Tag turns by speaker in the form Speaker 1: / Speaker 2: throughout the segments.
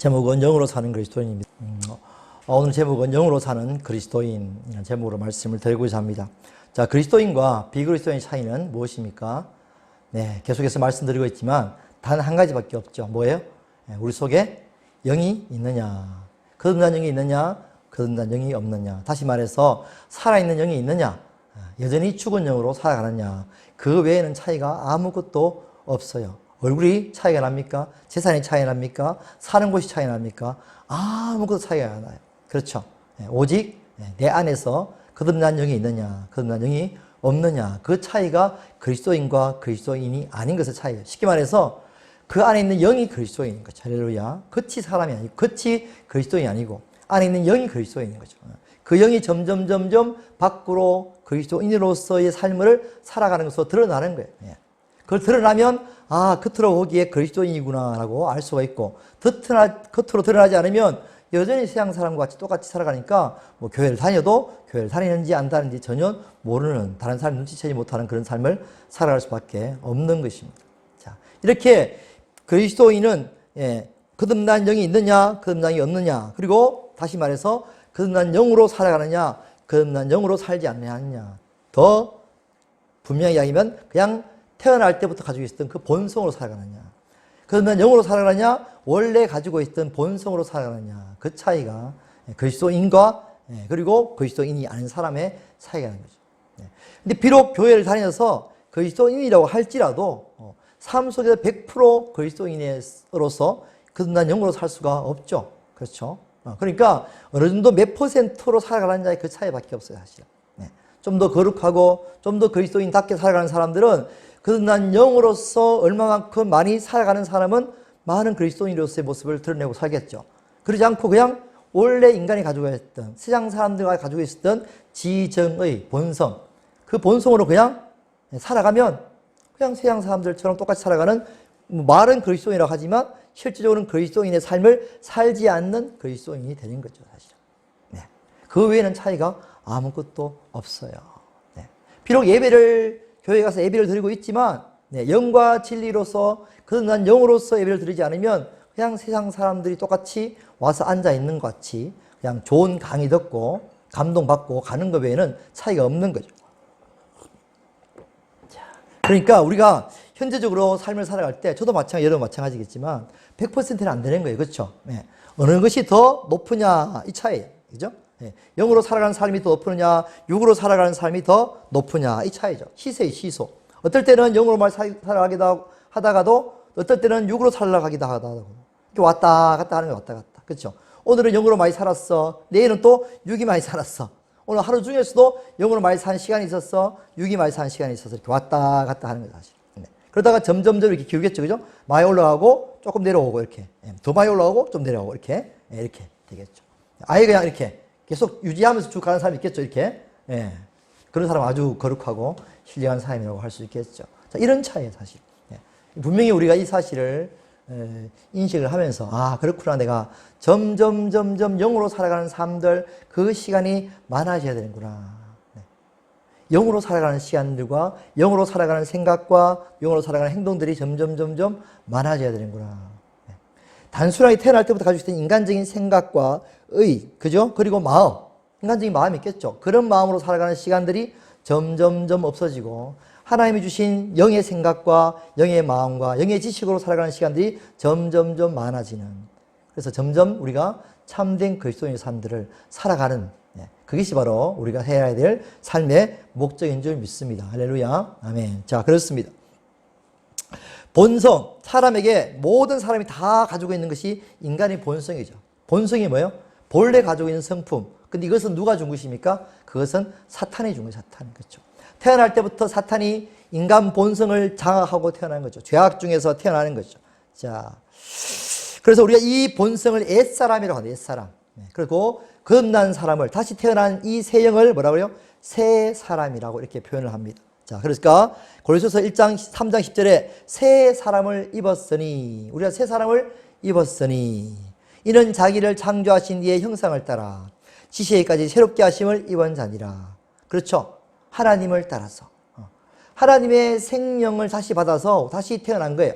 Speaker 1: 제목은 영으로 사는 그리스도인입니다. 오늘 제목은 영으로 사는 그리스도인이라는 제목으로 말씀을 드리고자 합니다. 자, 그리스도인과 비그리스도인의 차이는 무엇입니까? 네, 계속해서 말씀드리고 있지만 단 한 가지밖에 없죠. 뭐예요? 우리 속에 영이 있느냐, 거듭난 영이 있느냐, 거듭난 영이 없느냐. 다시 말해서 살아있는 영이 있느냐, 여전히 죽은 영으로 살아가느냐. 그 외에는 차이가 아무것도 없어요. 얼굴이 차이가 납니까? 재산이 차이가 납니까? 사는 곳이 차이가 납니까? 아무것도 차이가 안 나요. 그렇죠. 오직 내 안에서 거듭난 영이 있느냐, 거듭난 영이 없느냐. 그 차이가 그리스도인과 그리스도인이 아닌 것의 차이예요. 쉽게 말해서 그 안에 있는 영이 그리스도인인 거죠. 할렐루야. 겉이 사람이 아니고, 겉이 그리스도인이 아니고 안에 있는 영이 그리스도인인 거죠. 그 영이 점점 밖으로 그리스도인으로서의 삶을 살아가는 것으로 드러나는 거예요. 그걸 드러나면 겉으로 보기에 그리스도인이구나 라고 알 수가 있고, 겉으로 드러나지 않으면 여전히 세상 사람과 같이 똑같이 살아가니까 뭐 교회를 다녀도 교회를 다니는지 안 다니는지 전혀 모르는, 다른 사람 눈치채지 못하는 그런 삶을 살아갈 수밖에 없는 것입니다. 자, 이렇게 그리스도인은 거듭난 영이 있느냐, 거듭난 영이 없느냐, 그리고 다시 말해서 거듭난 영으로 살아가느냐, 거듭난 영으로 살지 않느냐. 더 분명히 이야기하면 그냥 태어날 때부터 가지고 있었던 그 본성으로 살아가느냐, 거듭난 영으로 살아가느냐, 원래 가지고 있던 본성으로 살아가느냐. 그 차이가 그리스도인과 그리고 그리스도인이 아닌 사람의 차이가 있는 거죠. 근데 비록 교회를 다녀서 그리스도인이라고 할지라도 삶 속에서 100% 그리스도인으로서 거듭난 영으로 살 수가 없죠. 그렇죠. 그러니까 어느 정도 몇 %로 살아가는 자의 그 차이밖에 없어요, 사실. 좀 더 거룩하고 좀 더 그리스도인답게 살아가는 사람들은, 거듭난 영으로서 얼마만큼 많이 살아가는 사람은 많은 그리스도인으로서의 모습을 드러내고 살겠죠. 그러지 않고 그냥 원래 인간이 가지고 있던, 세상 사람들과 가지고 있었던 지정의 본성, 그 본성으로 그냥 살아가면 그냥 세상 사람들처럼 똑같이 살아가는, 말은 그리스도인이라고 하지만 실질적으로는 그리스도인의 삶을 살지 않는 그리스도인이 되는 거죠, 사실. 그 외에는 차이가 아무것도 없어요. 비록 교회에 가서 예배를 드리고 있지만, 영과 진리로서 거듭난 영으로서 예배를 드리지 않으면 그냥 세상 사람들이 똑같이 와서 앉아 있는 것 같이 그냥 좋은 강의 듣고 감동받고 가는 것 외에는 차이가 없는 거죠. 그러니까 우리가 현재적으로 삶을 살아갈 때, 저도 마찬가지, 여러분 마찬가지겠지만 100%는 안 되는 거예요. 그렇죠? 어느 것이 더 높으냐, 이 차이예요. 그죠? 영으로 살아가는 삶이 더 높으냐, 육으로 살아가는 삶이 더 높으냐, 이 차이죠. 시세의 시소. 어떨 때는 영으로만 살아가기도 하다가도 어떨 때는 육으로 살아가기도 하다가 이렇게 왔다 갔다 하는 거, 왔다 갔다. 그렇죠? 오늘은 영으로 많이 살았어. 내일은 또 육이 많이 살았어. 오늘 하루 중에서도 영으로 많이 산 시간이 있었어. 육이 많이 산 시간이 있어서 이렇게 왔다 갔다 하는 거죠, 사실. 그러다가 점점 이렇게 기울겠죠, 그죠? 많이 올라가고 조금 내려오고 이렇게, 더 많이 올라가고 좀 내려오고 이렇게 되겠죠. 아예 그냥 이렇게 계속 유지하면서 쭉 가는 사람이 있겠죠, 이렇게. 그런 사람 아주 거룩하고 신령한 사람이라고 할 수 있겠죠. 자, 이런 차이예요, 사실. 분명히 우리가 이 사실을 인식을 하면서, 그렇구나, 내가 점점 영으로 살아가는 삶들, 그 시간이 많아져야 되는구나. 영으로 살아가는 시간들과 영으로 살아가는 생각과 영으로 살아가는 행동들이 점점 많아져야 되는구나. 단순하게 태어날 때부터 가지고 있던 인간적인 생각과 그죠? 그리고 마음, 인간적인 마음이 있겠죠. 그런 마음으로 살아가는 시간들이 점점 없어지고, 하나님이 주신 영의 생각과 영의 마음과 영의 지식으로 살아가는 시간들이 점점 많아지는, 그래서 점점 우리가 참된 그리스도인의 삶들을 살아가는, 그것이 바로 우리가 해야 될 삶의 목적인 줄 믿습니다. 할렐루야. 아멘. 자, 그렇습니다. 본성, 사람에게, 모든 사람이 다 가지고 있는 것이 인간의 본성이죠. 본성이 뭐예요? 본래 가지고 있는 성품. 근데 이것은 누가 준 것입니까? 그것은 사탄이 준 거예요, 사탄. 그렇죠. 태어날 때부터 사탄이 인간 본성을 장악하고 태어나는 거죠. 죄악 중에서 태어나는 거죠. 자, 그래서 우리가 이 본성을 옛사람이라고 합니다. 옛사람. 그리고 거듭난 사람을, 다시 태어난 이 새 영을 뭐라고 해요? 새 사람이라고 이렇게 표현을 합니다. 자, 그러니까 고린도서 1장 3장 10절에 새 사람을 입었으니, 우리가 새 사람을 입었으니 이는 자기를 창조하신 이의 형상을 따라 지시에까지 새롭게 하심을 입은 자니라. 그렇죠? 하나님을 따라서 하나님의 생명을 다시 받아서 다시 태어난 거예요.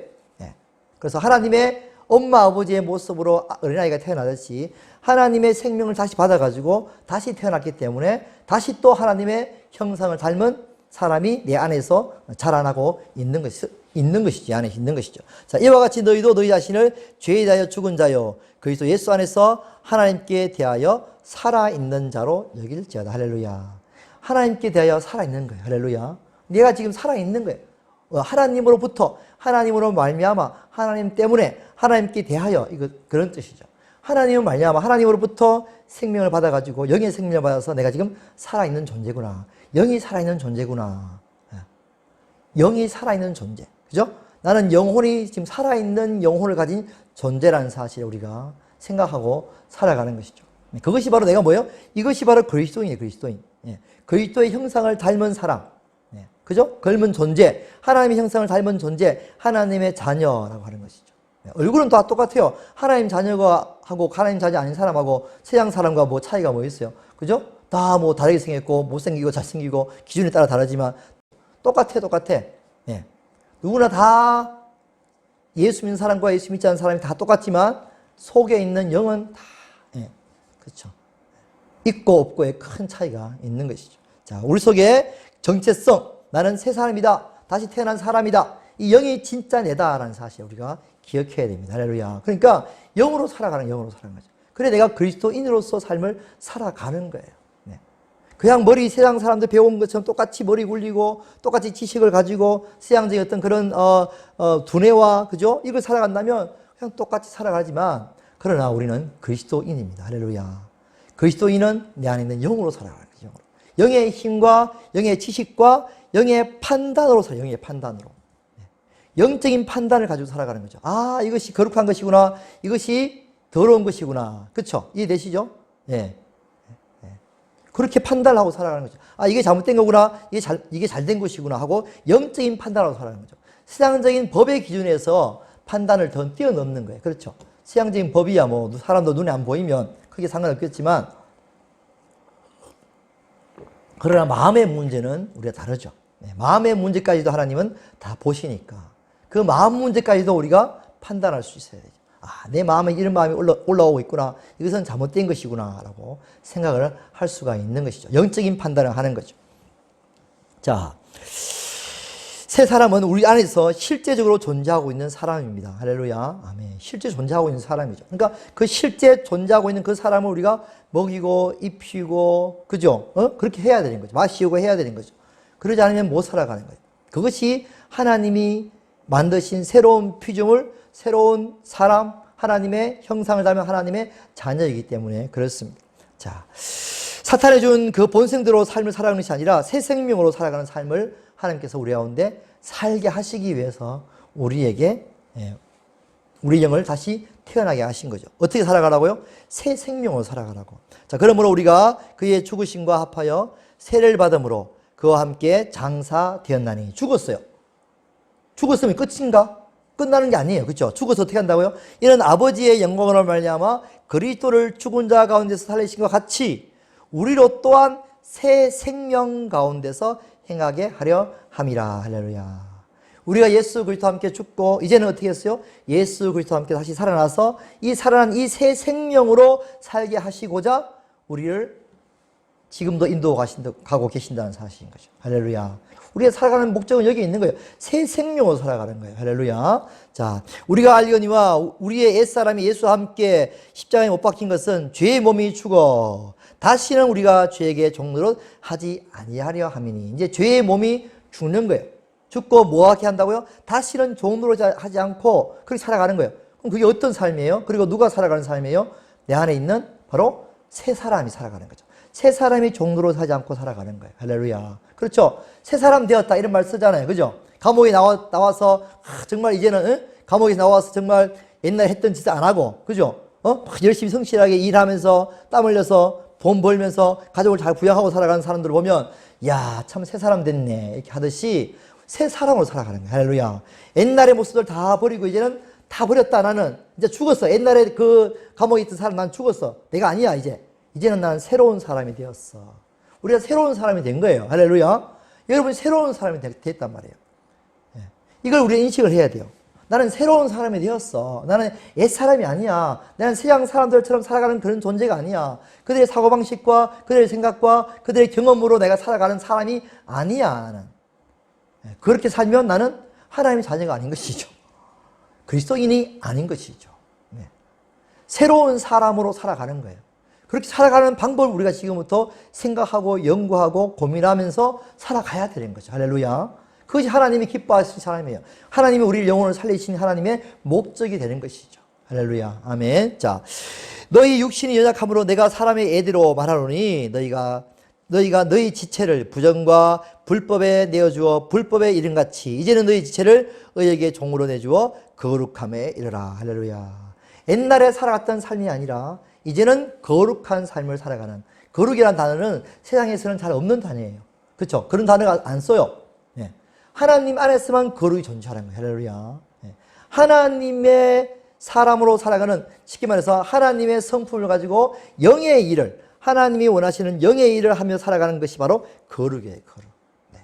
Speaker 1: 그래서 하나님의 엄마 아버지의 모습으로 어린아이가 태어나듯이 하나님의 생명을 다시 받아가지고 다시 태어났기 때문에 다시 또 하나님의 형상을 닮은 사람이 내 안에서 자라나고 있는 것이지, 안에 있는 것이죠. 자, 이와 같이 너희도 너희 자신을 죄에 대하여 죽은 자요 그리스도 예수 안에서 하나님께 대하여 살아있는 자로 여길지어다. 할렐루야. 하나님께 대하여 살아있는 거예요. 할렐루야. 내가 지금 살아있는 거예요. 하나님으로부터, 하나님으로 말미암아, 하나님 때문에, 하나님께 대하여, 이거 그런 뜻이죠. 하나님을 말미암아, 하나님으로부터 생명을 받아가지고 영의 생명을 받아서 내가 지금 살아있는 존재구나. 영이 살아있는 존재구나. 영이 살아있는 존재. 그죠? 나는 영혼이 지금 살아있는 영혼을 가진 존재라는 사실을 우리가 생각하고 살아가는 것이죠. 그것이 바로 내가 뭐예요? 이것이 바로 그리스도인이에요, 그리스도인. 그리스도의 형상을 닮은 사람. 그죠? 닮은 존재. 하나님의 형상을 닮은 존재. 하나님의 자녀라고 하는 것이죠. 얼굴은 다 똑같아요. 하나님 자녀가 하고 하나님 자녀 아닌 사람하고 세상 사람과 뭐 차이가 뭐 있어요? 그죠? 다 뭐 다르게 생겼고 못생기고 잘생기고 기준에 따라 다르지만 똑같아. 누구나 다 예수 믿는 사람과 예수 믿지 않는 사람이 다 똑같지만 속에 있는 영은 다 그렇죠. 있고 없고의 큰 차이가 있는 것이죠. 자, 우리 속에 정체성, 나는 새 사람이다. 다시 태어난 사람이다. 이 영이 진짜 내다라는 사실을 우리가 기억해야 됩니다. 할렐루야. 그러니까 영으로 살아가는 거죠. 그래 내가 그리스도인으로서 삶을 살아가는 거예요. 그냥 세상 사람들 배운 것처럼 똑같이 머리 굴리고 똑같이 지식을 가지고 세상적인 어떤 그런 두뇌와 그죠? 이걸 살아간다면 그냥 똑같이 살아가지만 그러나 우리는 그리스도인입니다. 할렐루야. 그리스도인은 내 안에 있는 영으로 살아가는 거죠. 영의 힘과 영의 지식과 영의 판단으로 살아요. 영의 판단으로. 영적인 판단을 가지고 살아가는 거죠. 아, 이것이 거룩한 것이구나. 이것이 더러운 것이구나. 그렇죠? 이해되시죠? 예. 그렇게 판단을 하고 살아가는 거죠. 아, 이게 잘못된 거구나. 이게 잘된 것이구나 하고 영적인 판단을 하고 살아가는 거죠. 세상적인 법의 기준에서 판단을 더 뛰어넘는 거예요. 그렇죠? 세상적인 법이야 뭐 사람도 눈에 안 보이면 크게 상관없겠지만 그러나 마음의 문제는 우리가 다르죠. 마음의 문제까지도 하나님은 다 보시니까 그 마음 문제까지도 우리가 판단할 수 있어야 되죠. 아, 내 마음에 이런 마음이 올라오고 있구나. 이것은 잘못된 것이구나 라고 생각을 할 수가 있는 것이죠. 영적인 판단을 하는 거죠. 자, 새 사람은 우리 안에서 실제적으로 존재하고 있는 사람입니다. 할렐루야. 아멘. 실제 존재하고 있는 사람이죠. 그러니까 그 실제 존재하고 있는 그 사람을 우리가 먹이고 입히고 그죠? 그렇게 해야 되는 거죠. 마시고 해야 되는 거죠. 그러지 않으면 못 살아가는 거예요. 그것이 하나님이 만드신 새로운 피조물, 새로운 사람, 하나님의 형상을 닮은 하나님의 자녀이기 때문에 그렇습니다. 자, 사탄이 준 그 본성대로 삶을 살아가는 것이 아니라 새 생명으로 살아가는 삶을 하나님께서 우리 가운데 살게 하시기 위해서 우리에게 우리 영을 다시 태어나게 하신 거죠. 어떻게 살아가라고요? 새 생명으로 살아가라고. 자, 그러므로 우리가 그의 죽으심과 합하여 세례를 받음으로 그와 함께 장사되었나니. 죽었어요. 죽었으면 끝인가? 끝나는 게 아니에요. 그렇죠? 죽어서 어떻게 한다고요? 이는 아버지의 영광으로 말미암아 그리스도를 죽은 자 가운데서 살리신 것 같이 우리로 또한 새 생명 가운데서 행하게 하려 함이라. 할렐루야. 우리가 예수 그리스도와 함께 죽고 이제는 어떻게 했어요? 예수 그리스도와 함께 다시 살아나서 이 살아난 이 새 생명으로 살게 하시고자 우리를 지금도 인도하고 계신다는 사실인 거죠. 할렐루야. 우리가 살아가는 목적은 여기 있는 거예요. 새 생명으로 살아가는 거예요. 할렐루야. 자, 우리가 알거니와 우리의 옛사람이 예수와 함께 십자가에 못 박힌 것은 죄의 몸이 죽어 다시는 우리가 죄에게 종노릇 하지 아니하려 함이니. 이제 죄의 몸이 죽는 거예요. 죽고 뭐하게 한다고요? 다시는 종노릇 하지 않고 그렇게 살아가는 거예요. 그럼 그게 어떤 삶이에요? 그리고 누가 살아가는 삶이에요? 내 안에 있는 바로 새 사람이 살아가는 거죠. 새 사람이 종노릇 하지 않고 살아가는 거예요. 할렐루야. 그렇죠? 새 사람 되었다 이런 말 쓰잖아요. 그죠? 감옥에 나와서 정말 이제는 감옥에 나와서 정말 옛날에 했던 짓을 안 하고 그죠? 열심히 성실하게 일하면서 땀 흘려서 돈 벌면서 가족을 잘 부양하고 살아가는 사람들을 보면 야, 참 새 사람 됐네 이렇게 하듯이 새 사람으로 살아가는 거예요. 할렐루야. 옛날의 모습들 다 버리고 이제는 다 버렸다. 나는 이제 죽었어. 옛날에 그 감옥에 있던 사람 난 죽었어. 내가 아니야 이제. 이제는 나는 새로운 사람이 되었어. 우리가 새로운 사람이 된 거예요. 할렐루야. 여러분이 새로운 사람이 됐단 말이에요. 이걸 우리가 인식을 해야 돼요. 나는 새로운 사람이 되었어. 나는 옛사람이 아니야. 나는 세상 사람들처럼 살아가는 그런 존재가 아니야. 그들의 사고방식과 그들의 생각과 그들의 경험으로 내가 살아가는 사람이 아니야. 나는. 그렇게 살면 나는 하나님의 자녀가 아닌 것이죠. 그리스도인이 아닌 것이죠. 네. 새로운 사람으로 살아가는 거예요. 그렇게 살아가는 방법을 우리가 지금부터 생각하고 연구하고 고민하면서 살아가야 되는 거죠. 할렐루야. 그것이 하나님이 기뻐하시는 사람이에요. 하나님이 우리를 영혼을 살리신 하나님의 목적이 되는 것이죠. 할렐루야. 아멘. 자, 너희 육신이 연약함으로 내가 사람의 애대로 말하노니 너희가 너희 지체를 부정과 불법에 내어주어 불법에 이른같이 이제는 너희 지체를 의에게 종으로 내주어 거룩함에 이르라. 할렐루야. 옛날에 살아갔던 삶이 아니라 이제는 거룩한 삶을 살아가는, 거룩이라는 단어는 세상에서는 잘 없는 단어예요. 그렇죠? 그런 단어가 안 써요. 네. 하나님 안에서만 거룩이 존재하는 거예요. 할렐루야. 네. 하나님의 사람으로 살아가는, 쉽게 말해서 하나님의 성품을 가지고 영의 일을, 하나님이 원하시는 영의 일을 하며 살아가는 것이 바로 거룩이에요. 거룩. 네.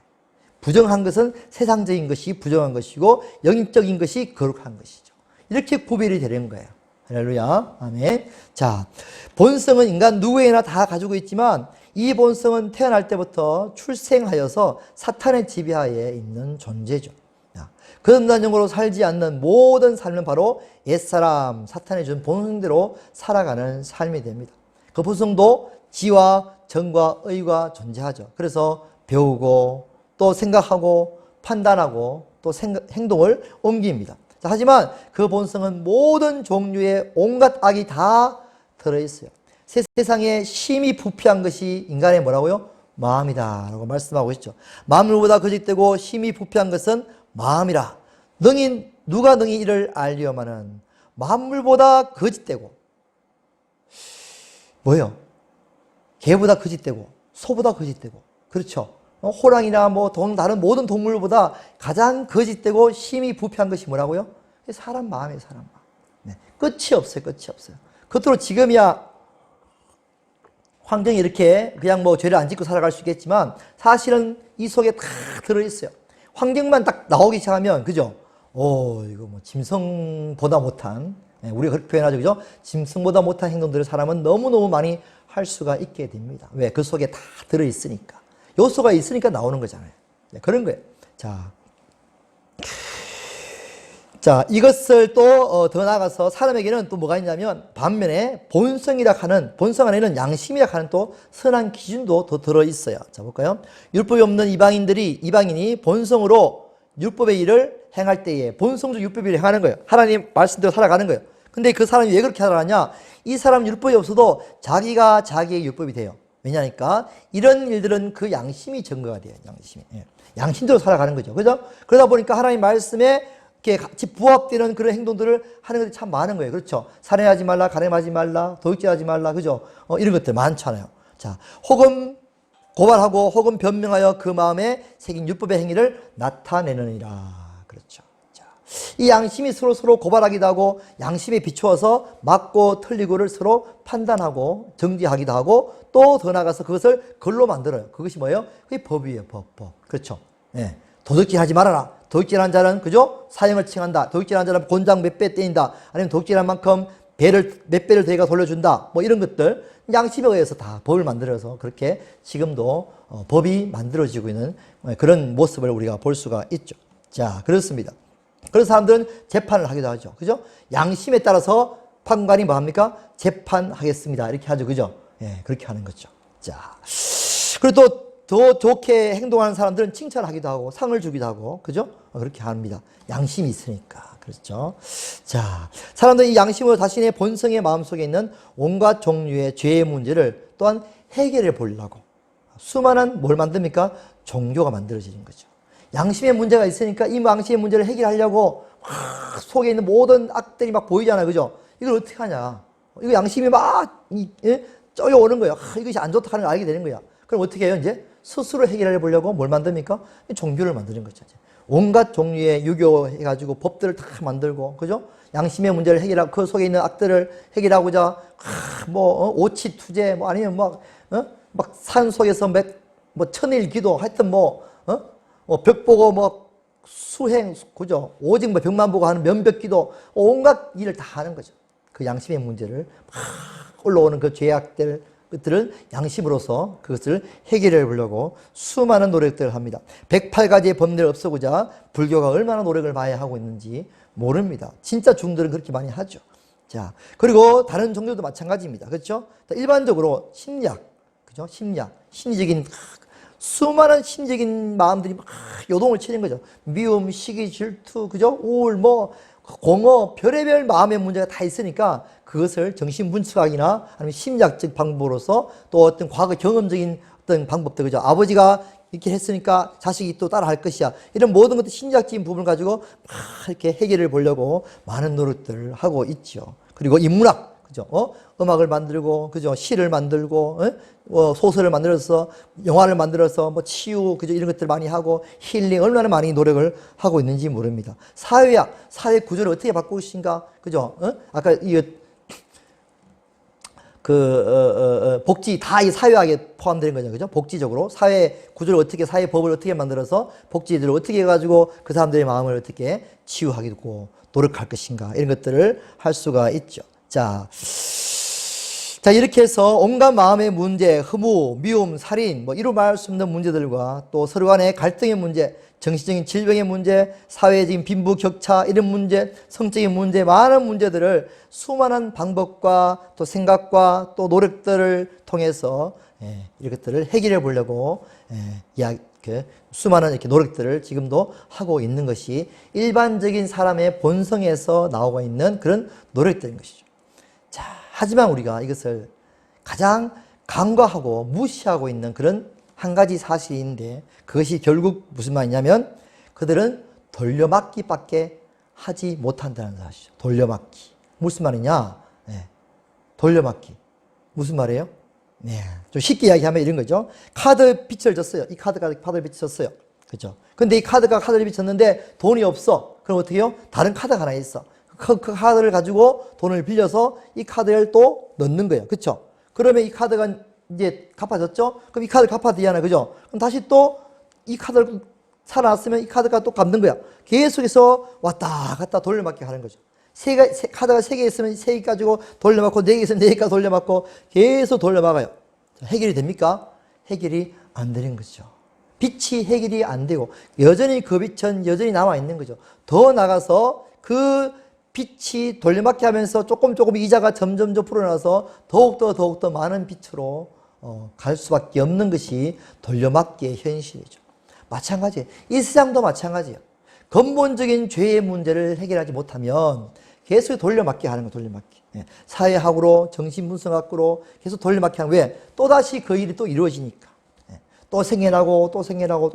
Speaker 1: 부정한 것은 세상적인 것이 부정한 것이고 영적인 것이 거룩한 것이죠. 이렇게 구별이 되는 거예요. 할렐루야. 아멘. 자, 본성은 인간 누구에나 다 가지고 있지만 이 본성은 태어날 때부터 출생하여서 사탄의 지배하에 있는 존재죠. 거듭난 영으로 살지 않는 모든 삶은 바로 옛사람, 사탄이 준 본성대로 살아가는 삶이 됩니다. 그 본성도 지와 정과 의가 존재하죠. 그래서 배우고 또 생각하고 판단하고 또 행동을 옮깁니다. 자, 하지만 그 본성은 모든 종류의 온갖 악이 다 들어있어요. 세상에 심히 부패한 것이 인간의 뭐라고요? 마음이다 라고 말씀하고 있죠. 만물보다 거짓되고 심히 부패한 것은 마음이라. 누가 능히 이를 알리오마는 만물보다 거짓되고 뭐요? 개보다 거짓되고 소보다 거짓되고 그렇죠. 호랑이나 다른 모든 동물보다 가장 거짓되고 심히 부패한 것이 뭐라고요? 사람 마음이에요. 사람 마음. 네. 끝이 없어요. 끝이 없어요. 겉으로 지금이야 환경이 이렇게 그냥 죄를 안 짓고 살아갈 수 있겠지만 사실은 이 속에 다 들어있어요. 환경만 딱 나오기 시작하면 그죠? 이거 짐승보다 못한, 우리가 그렇게 표현하죠. 그죠? 짐승보다 못한 행동들을 사람은 너무너무 많이 할 수가 있게 됩니다. 왜? 그 속에 다 들어있으니까. 요소가 있으니까 나오는 거잖아요. 네, 그런 거예요. 자, 이것을 또 더 나아가서 사람에게는 또 뭐가 있냐면 반면에 본성이라 하는, 본성 안에는 양심이라 하는 또 선한 기준도 더 들어있어요. 자, 볼까요? 율법이 없는 이방인이 본성으로 율법의 일을 행할 때에 본성적 율법의 일을 행하는 거예요. 하나님 말씀대로 살아가는 거예요. 근데 그 사람이 왜 그렇게 살아가냐? 이 사람 율법이 없어도 자기가 자기의 율법이 돼요. 왜냐니까 이런 일들은 그 양심이 증거가 돼요. 양심이. 양심대로 살아가는 거죠. 그죠? 그러다 보니까 하나님 말씀에 이렇게 같이 부합되는 그런 행동들을 하는 것들이 참 많은 거예요. 그렇죠? 살인하지 말라, 가늠하지 말라, 도둑질하지 말라, 그죠? 이런 것들 많잖아요. 자, 혹은 고발하고 혹은 변명하여 그 마음에 새긴 율법의 행위를 나타내느니라. 그렇죠. 자, 이 양심이 서로 고발하기도 하고 양심에 비추어서 맞고 틀리고를 서로 판단하고 정지하기도 하고 또 더 나아가서 그것을 글로 만들어요. 그것이 뭐예요? 그게 법이에요. 법. 그렇죠. 예. 도둑질하지 말아라. 도둑질한 자는 그죠? 사형을 칭한다. 도둑질한 자는 곤장 몇 배 때린다. 아니면 도둑질한 만큼 몇 배를 대가 돌려준다. 이런 것들 양심에 의해서 다 법을 만들어서 그렇게 지금도 법이 만들어지고 있는 그런 모습을 우리가 볼 수가 있죠. 자, 그렇습니다. 그런 사람들은 재판을 하기도 하죠. 그죠? 양심에 따라서 판관이 뭐 합니까? 재판하겠습니다. 이렇게 하죠. 그죠? 예, 그렇게 하는 거죠. 자, 그리고 또 더 좋게 행동하는 사람들은 칭찬하기도 하고 상을 주기도 하고, 그죠? 그렇게 합니다. 양심이 있으니까. 그렇죠? 자, 사람들이 이 양심으로 자신의 본성의 마음속에 있는 온갖 종류의 죄의 문제를 또한 해결해 보려고 수많은 뭘 만듭니까? 종교가 만들어지는 거죠. 양심의 문제가 있으니까 이 양심의 문제를 해결하려고 막 속에 있는 모든 악들이 막 보이잖아요. 그죠? 이걸 어떻게 하냐? 이거 양심이 막 쪄여오는 거예요. 이것이 안 좋다 하는 걸 알게 되는 거야. 그럼 어떻게 해요? 이제 스스로 해결해 보려고 뭘 만듭니까? 종교를 만드는 거죠. 온갖 종류의 유교해가지고 법들을 다 만들고, 그죠? 양심의 문제를 해결하고, 그 속에 있는 악들을 해결하고자, 오치 투제, 아니면 막 산 속에서 천일 기도, 하여튼 벽 보고 수행, 그죠? 오직 뭐 병만 보고 하는 면벽기도 온갖 일을 다 하는 거죠. 그 양심의 문제를 막 올라오는 그 죄악들, 것들을 양심으로서 그것을 해결해 보려고 수많은 노력들을 합니다. 108가지의 법률을 없애고자 불교가 얼마나 노력을 많이 하고 있는지 모릅니다. 진짜 중들은 그렇게 많이 하죠. 자, 그리고 다른 종교도 마찬가지입니다. 그렇죠? 일반적으로 심리학, 그죠? 심리학, 심리적인 수많은 심리적인 마음들이 막 요동을 치는 거죠. 미움, 시기, 질투, 그죠? 우울, 뭐 공허, 별의별 마음의 문제가 다 있으니까 그것을 정신분석학이나 아니면 심리학적 방법으로서 또 어떤 과거 경험적인 어떤 방법들, 그죠? 아버지가 이렇게 했으니까 자식이 또 따라 할 것이야. 이런 모든 것들 심리학적인 부분을 가지고 막 이렇게 해결을 보려고 많은 노력들을 하고 있죠. 그리고 인문학, 그죠? 음악을 만들고, 그죠? 시를 만들고, 소설을 만들어서, 영화를 만들어서, 뭐, 치유, 그죠? 이런 것들 많이 하고, 힐링, 얼마나 많이 노력을 하고 있는지 모릅니다. 사회학, 사회 구조를 어떻게 바꾸고 계신가? 그죠? 아까, 복지, 다 이 사회학에 포함되는 거죠. 그죠? 복지적으로. 사회 구조를 어떻게, 사회 법을 어떻게 만들어서, 복지들을 어떻게 해가지고, 그 사람들의 마음을 어떻게 치유하고 노력할 것인가? 이런 것들을 할 수가 있죠. 자, 이렇게 해서 온갖 마음의 문제, 흠우, 미움, 살인, 뭐 이루 말할 수 없는 문제들과 또 서로 간의 갈등의 문제, 정신적인 질병의 문제, 사회적인 빈부격차 이런 문제, 성적인 문제, 많은 문제들을 수많은 방법과 또 생각과 또 노력들을 통해서 이것들을 해결해 보려고 수많은 이렇게 노력들을 지금도 하고 있는 것이 일반적인 사람의 본성에서 나오고 있는 그런 노력들인 것이죠. 자, 하지만 우리가 이것을 가장 간과하고 무시하고 있는 그런 한 가지 사실인데 그것이 결국 무슨 말이냐면 그들은 돌려막기밖에 하지 못한다는 사실이죠. 돌려막기. 무슨 말이냐? 돌려막기. 무슨 말이에요? 좀 쉽게 이야기하면 이런 거죠. 카드 빚을 졌어요. 이 카드가 카드를 빚졌어요. 그죠? 근데 이 카드가 카드를 빚졌는데 돈이 없어. 그럼 어떻게 해요? 다른 카드가 하나 있어. 그 카드를 가지고 돈을 빌려서 이 카드를 또 넣는 거예요. 그쵸? 그러면 이 카드가 이제 갚아졌죠? 그럼 이 카드를 갚아드리잖아요. 그죠? 그럼 다시 또 이 카드를 살아났으면 이 카드가 또 갚는 거야. 계속해서 왔다 갔다 돌려막기 하는 거죠. 카드가 3개 있으면 3개 가지고 돌려막고 4개 있으면 4개 돌려막고 계속 돌려막아요. 해결이 됩니까? 해결이 안 되는 거죠. 빚이 해결이 안 되고 여전히 그 빚은 여전히 남아있는 거죠. 더 나가서 그 빚이 돌려막기 하면서 조금 이자가 점점 불어나서 더욱더 많은 빚으로 갈 수밖에 없는 것이 돌려막기의 현실이죠. 마찬가지예요. 이 세상도 마찬가지예요. 근본적인 죄의 문제를 해결하지 못하면 계속 돌려막기 하는 거예요. 돌려막기. 사회학으로 정신분석학으로 계속 돌려막기 하는 왜? 또다시 그 일이 또 이루어지니까. 또 생겨나고 또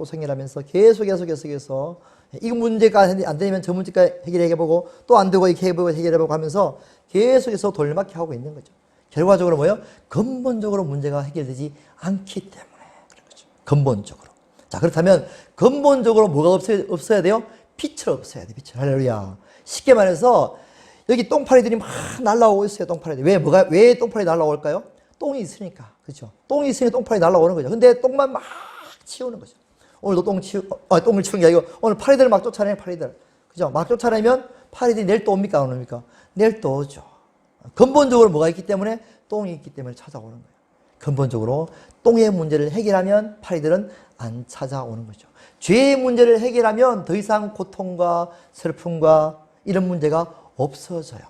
Speaker 1: 생겨나면서 계속해서 이 문제가 안 되면 저 문제가 해결해보고 또 안 되고 이렇게 해결해보고 하면서 계속해서 돌려막기 하고 있는 거죠. 결과적으로 뭐예요? 근본적으로 문제가 해결되지 않기 때문에 그런 거죠. 근본적으로. 자, 그렇다면 근본적으로 뭐가 없어야 돼요? 빛을 없애야 돼. 빛을. 할렐루야. 쉽게 말해서 여기 똥파리들이 막 날라오고 있어요. 똥파리들. 왜 똥파리 날라올까요? 똥이 있으니까. 그렇죠? 똥이 있으니까 똥파리 날라오는 거죠. 근데 똥만 막 치우는 거죠. 오늘도 똥을 치우는 게 아니고 오늘 파리들을 막 쫓아내요. 파리들. 그죠? 막 쫓아내면 파리들이 내일 또 옵니까? 안 옵니까? 내일 또 오죠. 근본적으로 뭐가 있기 때문에? 똥이 있기 때문에 찾아오는 거예요. 근본적으로 똥의 문제를 해결하면 파리들은 안 찾아오는 거죠. 죄의 문제를 해결하면 더 이상 고통과 슬픔과 이런 문제가 없어져요.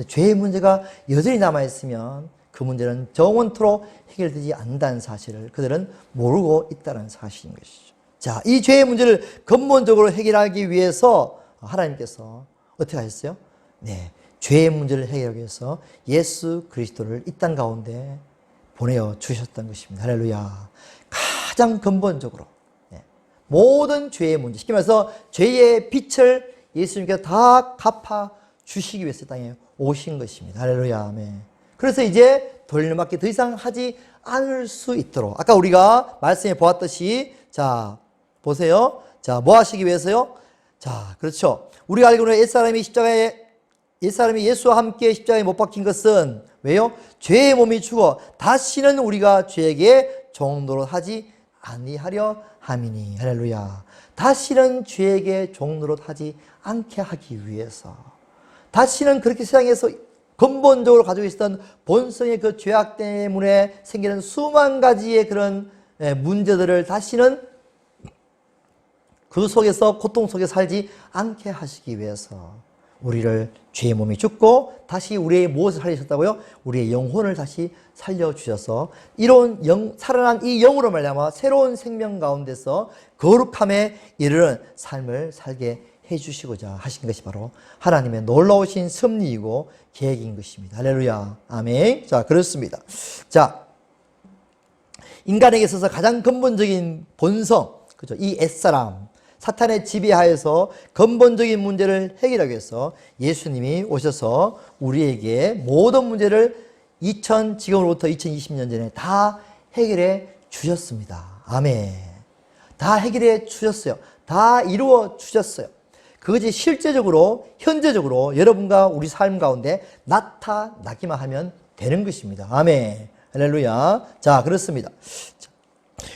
Speaker 1: 죄의 문제가 여전히 남아있으면 그 문제는 영원토록 해결되지 않는다는 사실을 그들은 모르고 있다는 사실인 것이죠. 자, 이 죄의 문제를 근본적으로 해결하기 위해서 하나님께서 어떻게 하셨어요? 죄의 문제를 해결하기 위해서 예수 그리스도를 이 땅 가운데 보내어 주셨던 것입니다. 할렐루야. 가장 근본적으로 모든 죄의 문제, 쉽게 말해서 죄의 빚을 예수님께서 다 갚아 주시기 위해서 땅에 오신 것입니다. 할렐루야. 아멘. 그래서 이제 돌려막기 더 이상 하지 않을 수 있도록 아까 우리가 말씀해 보았듯이 자 보세요. 자, 뭐 하시기 위해서요? 자, 그렇죠. 우리가 알기로는 옛사람이 예수와 함께 십자가에 못 박힌 것은 왜요? 죄의 몸이 죽어 다시는 우리가 죄에게 종노릇 하지 아니하려 함이니. 할렐루야. 다시는 죄에게 종노릇하지 않게 하기 위해서, 다시는 그렇게 세상에서 근본적으로 가지고 있었던 본성의 그 죄악 때문에 생기는 수만 가지의 그런 문제들을 다시는 그 속에서, 고통 속에 살지 않게 하시기 위해서 우리를 죄의 몸이 죽고 다시 우리의 무엇을 살리셨다고요? 우리의 영혼을 다시 살려주셔서 이런 살아난 이 영으로 말미암아 새로운 생명 가운데서 거룩함에 이르는 삶을 살게 해주시고자 하신 것이 바로 하나님의 놀라우신 섭리이고 계획인 것입니다. 할렐루야. 아멘. 자, 그렇습니다. 자, 인간에게 있어서 가장 근본적인 본성, 그죠? 이 옛사람, 사탄의 지배하에서 근본적인 문제를 해결하기 위해서 예수님이 오셔서 우리에게 모든 문제를 지금으로부터 2020년 전에 다 해결해 주셨습니다. 아멘. 다 해결해 주셨어요. 다 이루어 주셨어요. 그것이 실제적으로, 현재적으로 여러분과 우리 삶 가운데 나타나기만 하면 되는 것입니다. 아멘. 할렐루야. 자, 그렇습니다.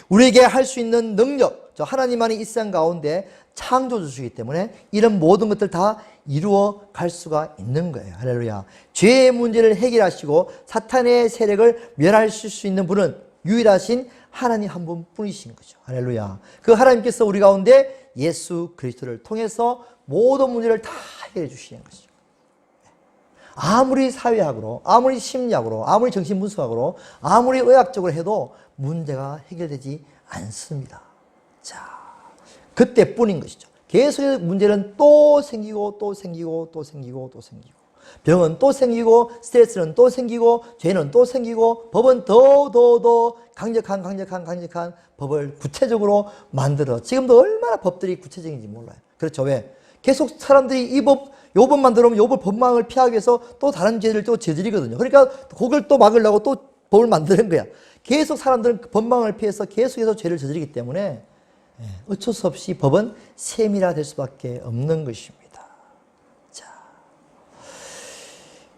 Speaker 1: 우리에게 할 수 있는 능력, 하나님만이 이 세상 가운데 창조주시기 때문에 이런 모든 것들 다 이루어 갈 수가 있는 거예요. 할렐루야. 죄의 문제를 해결하시고 사탄의 세력을 멸하실 수 있는 분은 유일하신 하나님 한 분뿐이신 거죠. 할렐루야. 그 하나님께서 우리 가운데 예수 그리스도를 통해서 모든 문제를 다 해결해 주시는 것이죠. 아무리 사회학으로, 아무리 심리학으로, 아무리 정신분석학으로, 아무리 의학적으로 해도 문제가 해결되지 않습니다. 자, 그때뿐인 것이죠. 계속해서 문제는 또 생기고 또 생기고 또 생기고 또 생기고, 병은 또 생기고, 스트레스는 또 생기고, 죄는 또 생기고, 법은 더 강력한 법을 구체적으로 만들어. 지금도 얼마나 법들이 구체적인지 몰라요. 그렇죠. 왜? 계속 사람들이 요 법만 들으면 요 법망을 피하기 위해서 또 다른 죄를 또 저지르거든요. 그러니까 그걸 또 막으려고 또 법을 만드는 거야. 계속 사람들은 법망을 피해서 계속해서 죄를 저지르기 때문에 어쩔 수 없이 법은 세밀화될 수밖에 없는 것입니다. 자,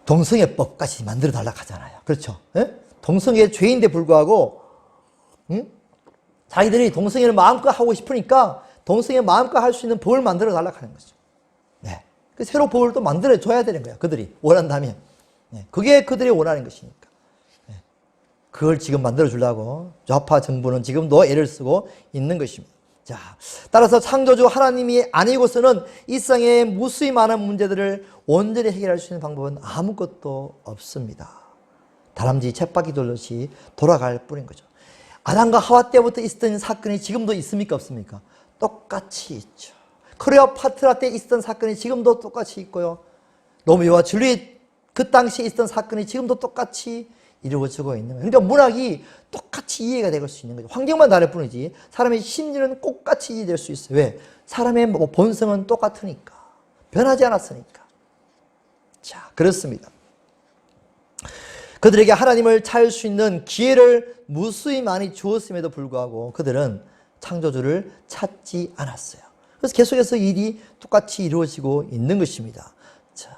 Speaker 1: 동성애법까지 만들어 달라고 하잖아요. 그렇죠? 동성애 죄인데 불구하고 자기들이 동성애를 마음껏 하고 싶으니까 동성애 마음껏 할 수 있는 법을 만들어 달라고 하는 거죠. 네. 그 새로 법을 또 만들어 줘야 되는 거야. 그들이 원한다면. 네. 그게 그들이 원하는 것이니까. 네. 그걸 지금 만들어 주려고 좌파 정부는 지금도 애를 쓰고 있는 것입니다. 자, 따라서 창조주 하나님이 아니고서는 이 세상의 무수히 많은 문제들을 온전히 해결할 수 있는 방법은 아무것도 없습니다. 다람쥐 쳇바퀴 돌듯이 돌아갈 뿐인 거죠. 아담과 하와 때부터 있었던 사건이 지금도 있습니까? 없습니까? 똑같이 있죠. 클레오파트라 때 있었던 사건이 지금도 똑같이 있고요. 로미오와 줄리엣 그 당시에 있었던 사건이 지금도 똑같이 이루어지고 있는 거예요. 그러니까 문학이 똑같이 이해가 될 수 있는 거죠. 환경만 다를 뿐이지 사람의 심리는 똑같이 이해될 수 있어요. 왜? 사람의 본성은 똑같으니까. 변하지 않았으니까. 자, 그렇습니다. 그들에게 하나님을 찾을 수 있는 기회를 무수히 많이 주었음에도 불구하고 그들은 창조주를 찾지 않았어요. 그래서 계속해서 일이 똑같이 이루어지고 있는 것입니다. 자,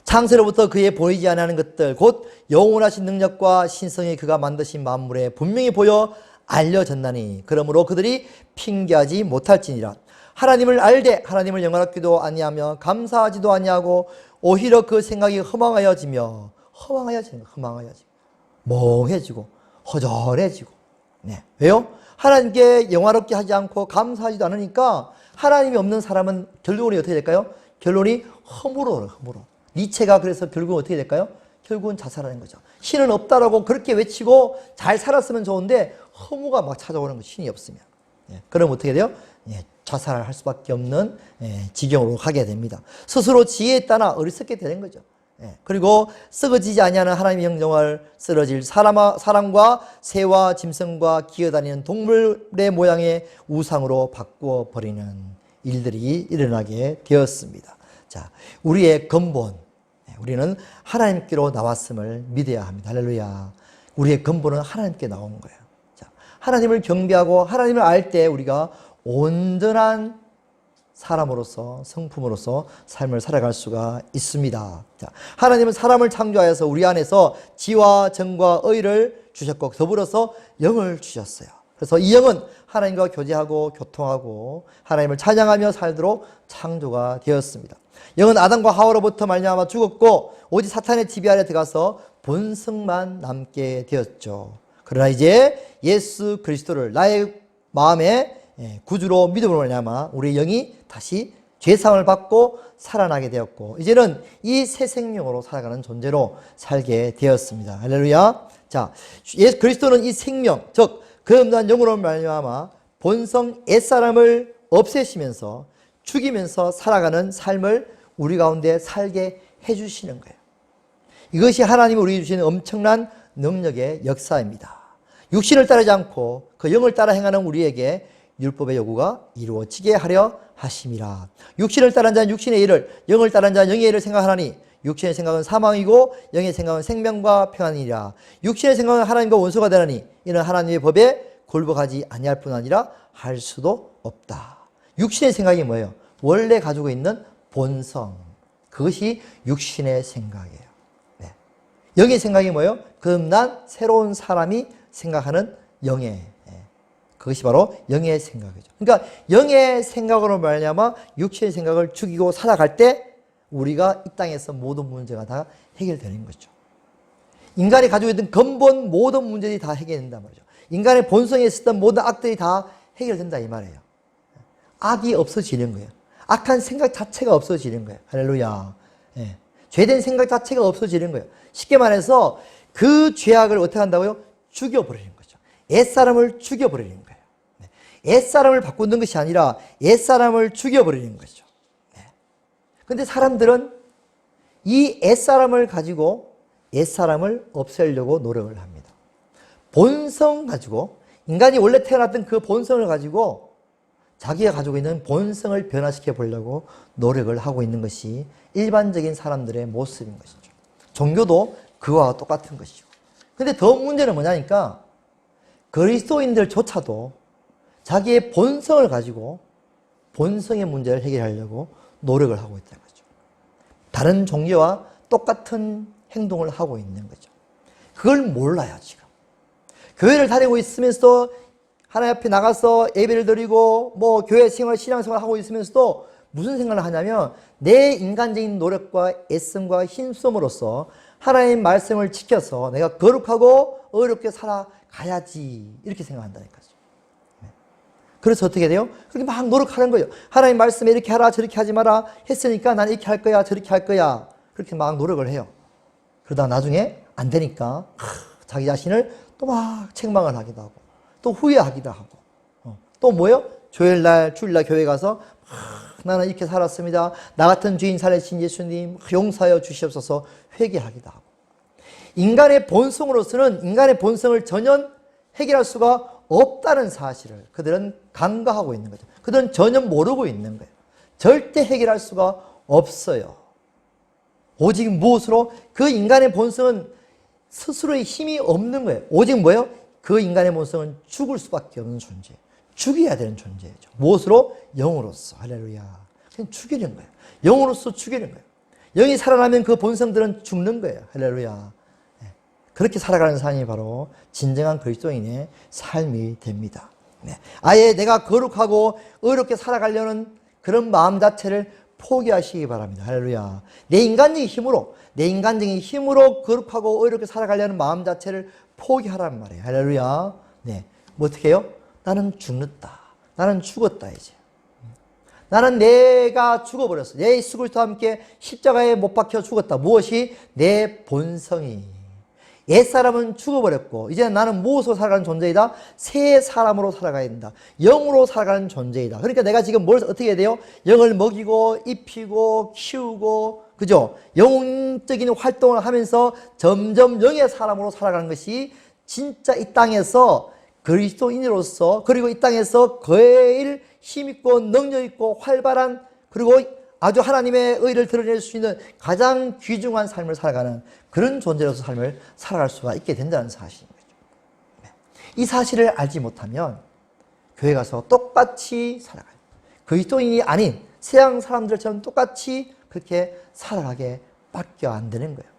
Speaker 1: 창세로부터 그의 보이지 않는 것들, 곧 영원하신 능력과 신성이 그가 만드신 만물에 분명히 보여 알려졌나니 그러므로 그들이 핑계하지 못할지니라. 하나님을 알되 하나님을 영원하기도 아니하며 감사하지도 아니하고 오히려 그 생각이 허망하여지며 멍해지고 허전해지고. 네. 왜요? 하나님께 영화롭게 하지 않고 감사하지도 않으니까 하나님이 없는 사람은 결국은 어떻게 될까요? 결론이 허물어요. 니체가 그래서 결국은 어떻게 될까요? 결국은 자살하는 거죠. 신은 없다라고 그렇게 외치고 잘 살았으면 좋은데 허무가 막 찾아오는 거죠. 신이 없으면. 그럼 어떻게 돼요? 자살을 할 수밖에 없는 지경으로 가게 됩니다. 스스로 지혜에 따라 어리석게 되는 거죠. 그리고 썩어지지 아니하는 하나님의 형정을 쓰러질 사람과 새와 짐승과 기어다니는 동물의 모양의 우상으로 바꾸어 버리는 일들이 일어나게 되었습니다. 자, 우리의 근본, 우리는 하나님께로 나왔음을 믿어야 합니다. 할렐루야. 우리의 근본은 하나님께 나오는 거예요. 자, 하나님을 경배하고 하나님을 알 때 우리가 온전한 사람으로서, 성품으로서 삶을 살아갈 수가 있습니다. 자, 하나님은 사람을 창조하여서 우리 안에서 지와 정과 의를 주셨고 더불어서 영을 주셨어요. 그래서 이 영은 하나님과 교제하고 교통하고 하나님을 찬양하며 살도록 창조가 되었습니다. 영은 아담과 하와로부터 말미암아 죽었고 오직 사탄의 지배 아래 들어가서 본성만 남게 되었죠. 그러나 이제 예수 그리스도를 나의 마음에 구주로 믿음으로 말미암아 우리의 영이 다시 죄사함을 받고 살아나게 되었고 이제는 이 새 생명으로 살아가는 존재로 살게 되었습니다. 할렐루야. 자, 예수 그리스도는 이 생명, 즉 거듭난 영으로 말미암아 본성 옛사람을 없애시면서 죽이면서 살아가는 삶을 우리 가운데 살게 해주시는 거예요. 이것이 하나님이 우리에게 주시는 엄청난 능력의 역사입니다. 육신을 따르지 않고 그 영을 따라 행하는 우리에게 율법의 요구가 이루어지게 하려 하심이라. 육신을 따르는 자는 육신의 일을, 영을 따르는 자는 영의 일을 생각하나니 육신의 생각은 사망이고 영의 생각은 생명과 평안이라. 육신의 생각은 하나님과 원수가 되나니 이는 하나님의 법에 굴복하지 아니할 뿐 아니라 할 수도 없다. 육신의 생각이 뭐예요? 원래 가지고 있는 본성. 그것이 육신의 생각이에요. 네. 영의 생각이 뭐예요? 거듭난 새로운 사람이 생각하는 영의, 그것이 바로 영의 생각이죠. 그러니까 영의 생각으로 말미암아 육신의 생각을 죽이고 살아갈 때 우리가 이 땅에서 모든 문제가 다 해결되는 거죠. 인간이 가지고 있던 근본 모든 문제들이 다 해결된단 말이죠. 인간의 본성에 있었던 모든 악들이 다 해결된다 이 말이에요. 악이 없어지는 거예요. 악한 생각 자체가 없어지는 거예요. 할렐루야. 예. 죄된 생각 자체가 없어지는 거예요. 쉽게 말해서 그 죄악을 어떻게 한다고요? 죽여버리는 거죠. 옛사람을 죽여버리는 거예요. 옛사람을 바꾸는 것이 아니라 옛사람을 죽여버리는 거죠. 그런데 사람들은 이 옛사람을 가지고 옛사람을 없애려고 노력을 합니다. 본성 가지고, 인간이 원래 태어났던 그 본성을 가지고 자기가 가지고 있는 본성을 변화시켜 보려고 노력을 하고 있는 것이 일반적인 사람들의 모습인 것이죠. 종교도 그와 똑같은 것이고. 근데 더 문제는 뭐냐니까 그리스도인들조차도 자기의 본성을 가지고 본성의 문제를 해결하려고 노력을 하고 있다는 거죠. 다른 종교와 똑같은 행동을 하고 있는 거죠. 그걸 몰라요, 지금. 교회를 다니고 있으면서도 하나님 앞에 나가서 예배를 드리고 뭐 교회 생활, 신앙생활을 하고 있으면서도 무슨 생각을 하냐면 내 인간적인 노력과 애씀과 힘쓰므로써 하나님의 말씀을 지켜서 내가 거룩하고 어렵게 살아가야지 이렇게 생각한다니까요. 그래서 어떻게 돼요? 그렇게 막 노력하는 거예요. 하나님 말씀에 이렇게 하라 저렇게 하지 마라 했으니까 난 이렇게 할 거야 저렇게 할 거야 그렇게 막 노력을 해요. 그러다 나중에 안 되니까 자기 자신을 또 막 책망을 하기도 하고 또 후회하기도 하고 또 뭐예요? 주일날 교회 가서 나는 이렇게 살았습니다. 나 같은 죄인 살리신 예수님 용서하여 주시옵소서 회개하기도 하고. 인간의 본성으로서는 인간의 본성을 전혀 해결할 수가 없다는 사실을 그들은 간과하고 있는 거죠. 그들은 전혀 모르고 있는 거예요. 절대 해결할 수가 없어요. 오직 무엇으로? 그 인간의 본성은 스스로의 힘이 없는 거예요. 오직 뭐예요? 그 인간의 본성은 죽을 수밖에 없는 존재. 죽여야 되는 존재죠. 무엇으로? 영으로서. 할렐루야. 그냥 죽이는 거예요. 영으로서 죽이는 거예요. 영이 살아나면 그 본성들은 죽는 거예요. 할렐루야. 그렇게 살아가는 삶이 바로 진정한 그리스도인의 삶이 됩니다. 아예 내가 거룩하고 의롭게 살아가려는 그런 마음 자체를 포기하시기 바랍니다. 할렐루야. 내 인간적인 힘으로 거룩하고 의롭게 살아가려는 마음 자체를 포기하라는 말이에요. 할렐루야. 네. 뭐 어떻게 해요? 나는 죽는다. 나는 죽었다, 이제. 나는 내가 죽어버렸어. 내 예수 그리스도와 함께 십자가에 못 박혀 죽었다. 무엇이? 내 본성이. 옛사람은 죽어버렸고 이제는 나는 무엇으로 살아가는 존재이다? 새 사람으로 살아가야 된다. 영으로 살아가는 존재이다. 그러니까 내가 지금 뭘 어떻게 해야 돼요? 영을 먹이고 입히고 키우고 그죠? 영적인 활동을 하면서 점점 영의 사람으로 살아가는 것이 진짜 이 땅에서 그리스도인으로서 그리고 이 땅에서 제일 힘있고 능력있고 활발한 그리고 아주 하나님의 의를 드러낼 수 있는 가장 귀중한 삶을 살아가는 그런 존재로서 삶을 살아갈 수가 있게 된다는 사실인 거죠. 이 사실을 알지 못하면 교회 가서 똑같이 살아가요. 그리스도인이 아닌 세상 사람들처럼 똑같이 그렇게 살아가게 밖에 안 되는 거예요.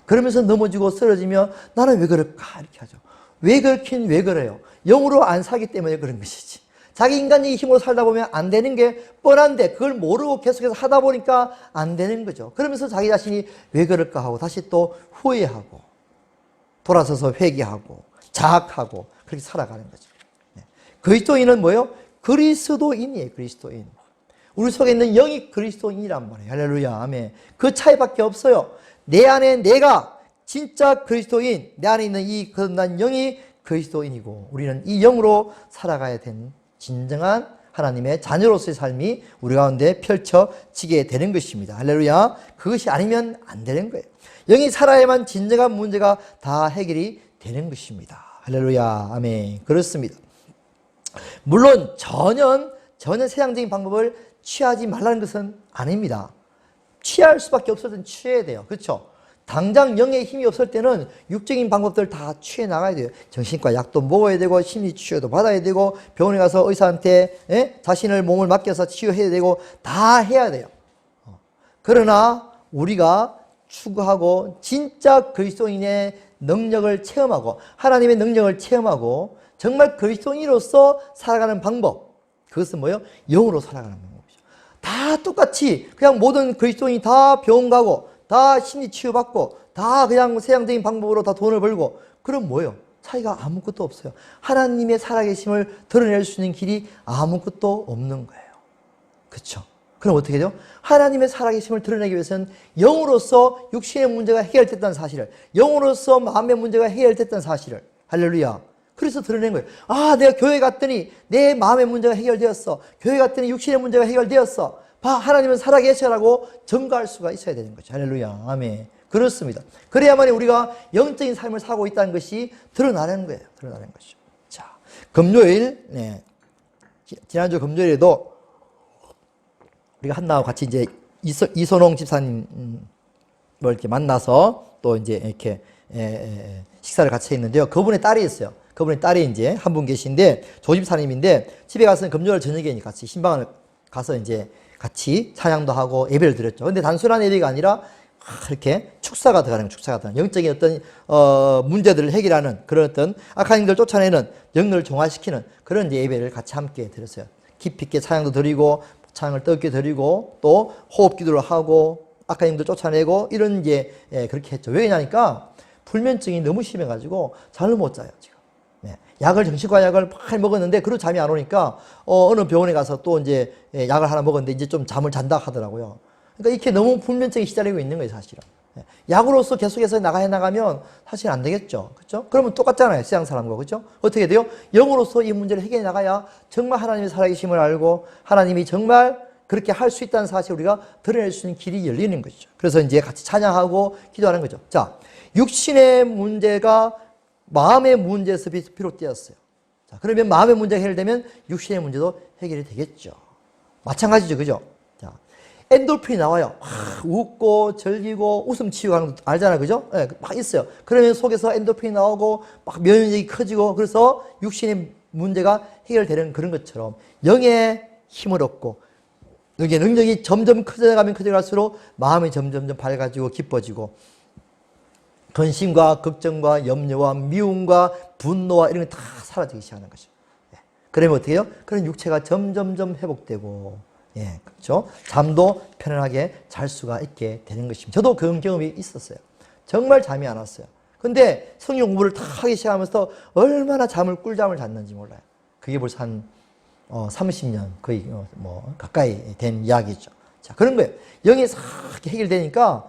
Speaker 1: 그러면서 넘어지고 쓰러지면 나는 왜 그럴까 이렇게 하죠. 왜 그렇긴 왜 그래요? 영으로 안 사기 때문에 그런 것이지. 자기 인간적인 힘으로 살다 보면 안 되는 게 뻔한데 그걸 모르고 계속해서 하다 보니까 안 되는 거죠. 그러면서 자기 자신이 왜 그럴까 하고 다시 또 후회하고 돌아서서 회개하고 자학하고 그렇게 살아가는 거죠. 그리스도인은 뭐예요? 그리스도인이에요. 그리스도인. 우리 속에 있는 영이 그리스도인이란 말이에요. 할렐루야. 아멘. 그 차이밖에 없어요. 내 안에 내가 진짜 그리스도인, 내 안에 있는 이 거듭난 영이 그리스도인이고 우리는 이 영으로 살아가야 되는 진정한 하나님의 자녀로서의 삶이 우리 가운데 펼쳐지게 되는 것입니다. 할렐루야. 그것이 아니면 안 되는 거예요. 영이 살아야만 진정한 문제가 다 해결이 되는 것입니다. 할렐루야. 아멘. 그렇습니다. 물론 전혀 세상적인 방법을 취하지 말라는 것은 아닙니다. 취할 수밖에 없을 때는 취해야 돼요. 그렇죠? 당장 영의 힘이 없을 때는 육적인 방법들 다 취해 나가야 돼요. 정신과 약도 먹어야 되고 심리 치료도 받아야 되고 병원에 가서 의사한테 자신을 몸을 맡겨서 치유해야 되고 다 해야 돼요. 그러나 우리가 추구하고 진짜 그리스도인의 능력을 체험하고 하나님의 능력을 체험하고 정말 그리스도인으로서 살아가는 방법, 그것은 뭐예요? 영으로 살아가는 방법이죠. 다 똑같이 그냥 모든 그리스도인이 다 병원 가고 다 심리 치유받고 다 그냥 세상적인 방법으로 다 돈을 벌고 그럼 뭐예요? 차이가 아무것도 없어요. 하나님의 살아계심을 드러낼 수 있는 길이 아무것도 없는 거예요. 그렇죠? 그럼 어떻게 돼요? 하나님의 살아계심을 드러내기 위해서는 영으로서 육신의 문제가 해결됐다는 사실을, 영으로서 마음의 문제가 해결됐다는 사실을, 할렐루야. 그래서 드러낸 거예요. 아, 내가 교회 갔더니 내 마음의 문제가 해결되었어. 교회 갔더니 육신의 문제가 해결되었어. 봐, 하나님은 살아계셔라고 증거할 수가 있어야 되는 거죠. 할렐루야. 아멘. 그렇습니다. 그래야만 우리가 영적인 삶을 살고 있다는 것이 드러나는 거예요. 드러나는 것이죠. 자, 금요일, 지난주 금요일에도 우리가 한나와 같이 이제 이선홍 집사님 이렇게 만나서 또 이제 이렇게 식사를 같이 했는데요. 그분의 딸이 있어요. 그분의 딸이 이제 한 분 계신데 조집사님인데 집에 가서는 금요일 저녁에 같이 신방을 가서 이제 같이 찬양도 하고 예배를 드렸죠. 근데 단순한 예배가 아니라 이렇게 축사가 들어가는 영적인 어떤 문제들을 해결하는 그런 어떤 악한 영들을 쫓아내는 영들을 정화시키는 그런 예배를 같이 함께 드렸어요. 깊이 있게 찬양도 드리고 찬양을 뜨겁게 드리고 또 호흡 기도를 하고 악한 영들 쫓아내고 이런 이제 그렇게 했죠. 왜냐니까 불면증이 너무 심해가지고 잠을 못 자요 지금. 정신과 약을 많이 먹었는데 그래도 잠이 안 오니까 어느 병원에 가서 또 이제 약을 하나 먹었는데 이제 좀 잠을 잔다 하더라고요. 그러니까 이렇게 너무 불면증이 시달리고 있는 거예요 사실은. 약으로서 계속해서 나가면 사실 안 되겠죠. 그렇죠? 그러면 똑같잖아요. 세상 사람과. 그렇죠? 어떻게 돼요? 영으로서 이 문제를 해결해 나가야 정말 하나님의 살아계심을 알고 하나님이 정말 그렇게 할 수 있다는 사실을 우리가 드러낼 수 있는 길이 열리는 거죠. 그래서 이제 같이 찬양하고 기도하는 거죠. 자, 육신의 문제가 마음의 문제에서 비롯되었어요. 자, 그러면 마음의 문제가 해결되면 육신의 문제도 해결이 되겠죠. 마찬가지죠. 그죠? 자, 엔돌핀이 나와요. 웃고 즐기고 웃음 치유하는 거 알잖아요. 그죠? 막 있어요. 그러면 속에서 엔돌핀이 나오고 막 면역력이 커지고 그래서 육신의 문제가 해결되는 그런 것처럼 영의 힘을 얻고 여기에 능력이 점점 커져갈수록 마음이 점점 밝아지고 기뻐지고 근심과 걱정과 염려와 미움과 분노와 이런 게 다 사라지기 시작하는 것이죠. 그러면 어떻게 해요? 그런 육체가 점점점 회복되고, 그렇죠? 잠도 편안하게 잘 수가 있게 되는 것입니다. 저도 그런 경험이 있었어요. 정말 잠이 안 왔어요. 근데 성경 공부를 다 하기 시작하면서 얼마나 꿀잠을 잤는지 몰라요. 그게 벌써 한 30년 거의 가까이 된 이야기죠. 자, 그런 거예요. 영이 싹 해결되니까